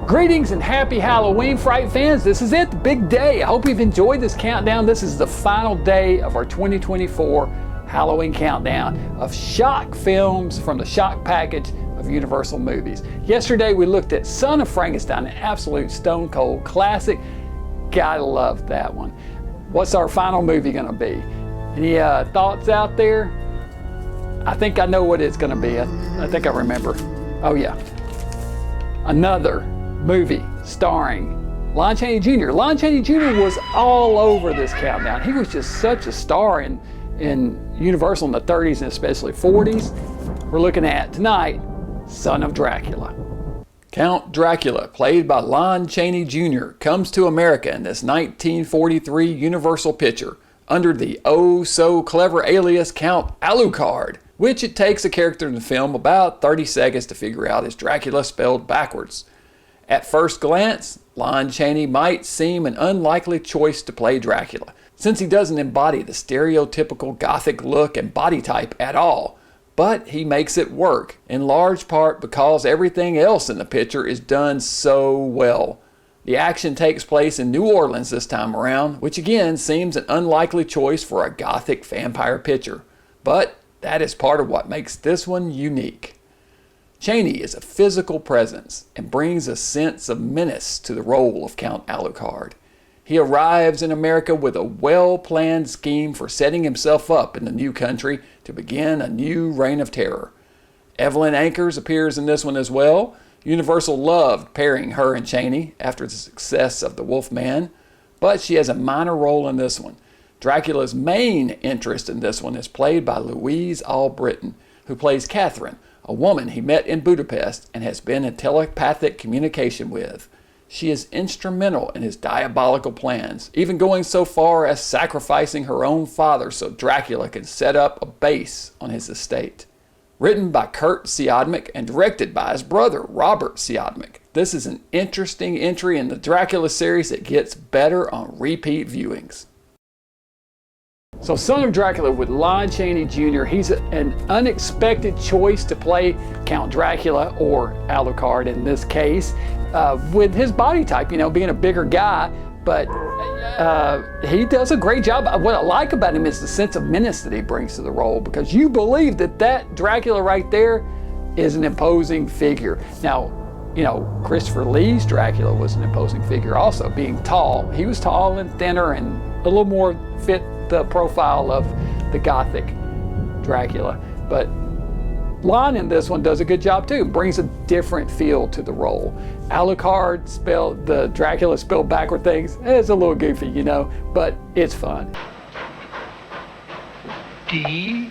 Greetings and happy Halloween, Fright fans. This is it, the big day. I hope you've enjoyed this countdown. This is the final day of our 2024 Halloween countdown of shock films from the shock package of Universal movies. Yesterday we looked at Son of Frankenstein, an absolute stone cold classic. Gotta love that one. What's our final movie gonna be? Any thoughts out there? I think I know what it's gonna be. I think I remember. Oh yeah. Another movie starring Lon Chaney Jr. Lon Chaney Jr. was all over this countdown. He was just such a star in Universal in the 30s and especially 40s. We're looking at tonight, Son of Dracula. Count Dracula, played by Lon Chaney Jr., comes to America in this 1943 Universal picture under the oh-so-clever alias Count Alucard, which it takes a character in the film about 30 seconds to figure out is Dracula spelled backwards. At first glance, Lon Chaney might seem an unlikely choice to play Dracula, since he doesn't embody the stereotypical Gothic look and body type at all. But he makes it work, in large part because everything else in the picture is done so well. The action takes place in New Orleans this time around, which again seems an unlikely choice for a Gothic vampire picture. But that is part of what makes this one unique. Chaney is a physical presence and brings a sense of menace to the role of Count Alucard. He arrives in America with a well-planned scheme for setting himself up in the new country to begin a new reign of terror. Evelyn Ankers appears in this one as well. Universal loved pairing her and Chaney after the success of The Wolfman, but she has a minor role in this one. Dracula's main interest in this one is played by Louise Albritton, who plays Catherine, a woman he met in Budapest and has been in telepathic communication with. She is instrumental in his diabolical plans, even going so far as sacrificing her own father so Dracula can set up a base on his estate. Written by Kurt Siodmak and directed by his brother, Robert Siodmak. This is an interesting entry in the Dracula series that gets better on repeat viewings. So Son of Dracula with Lon Chaney Jr., he's an unexpected choice to play Count Dracula, or Alucard in this case, with his body type, being a bigger guy, but he does a great job. What I like about him is the sense of menace that he brings to the role, because you believe that Dracula right there is an imposing figure. Now, Christopher Lee's Dracula was an imposing figure also, being tall. He was tall and thinner and a little more fit the profile of the Gothic Dracula. But Lon in this one does a good job too, brings a different feel to the role. Alucard, the Dracula spelled backward things, it's a little goofy, but it's fun. D-R-A-C.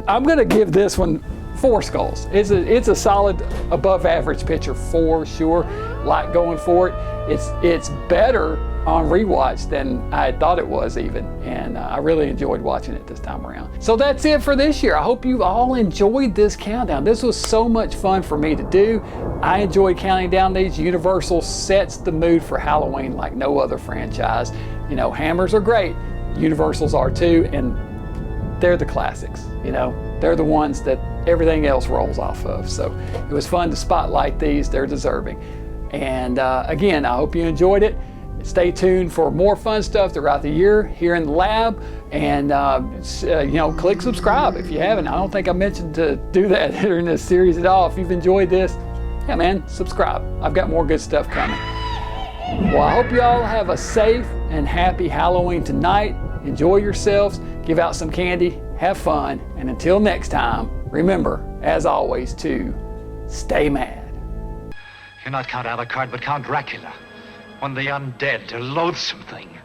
I'm gonna give this one 4 skulls. It's a solid above average picture for sure. Like going for it. It's better on rewatch than I thought it was even, and I really enjoyed watching it this time around. So that's it for this year. I hope you all enjoyed this countdown. This was so much fun for me to do. I enjoy counting down these. Universal sets the mood for Halloween like no other franchise. Hammers are great, Universals are too, and they're the classics. They're the ones that everything else rolls off of. So it was fun to spotlight these. They're deserving. And again, I hope you enjoyed it. Stay tuned for more fun stuff throughout the year here in the lab. And click subscribe if you haven't. I don't think I mentioned to do that during this series at all. If you've enjoyed this, yeah man, subscribe. I've got more good stuff coming. Well, I hope you all have a safe and happy Halloween tonight. Enjoy yourselves, give out some candy, have fun, and until next time, remember, as always, to stay mad. You're not Count Alucard, but Count Dracula. One of the undead, a loathsome thing.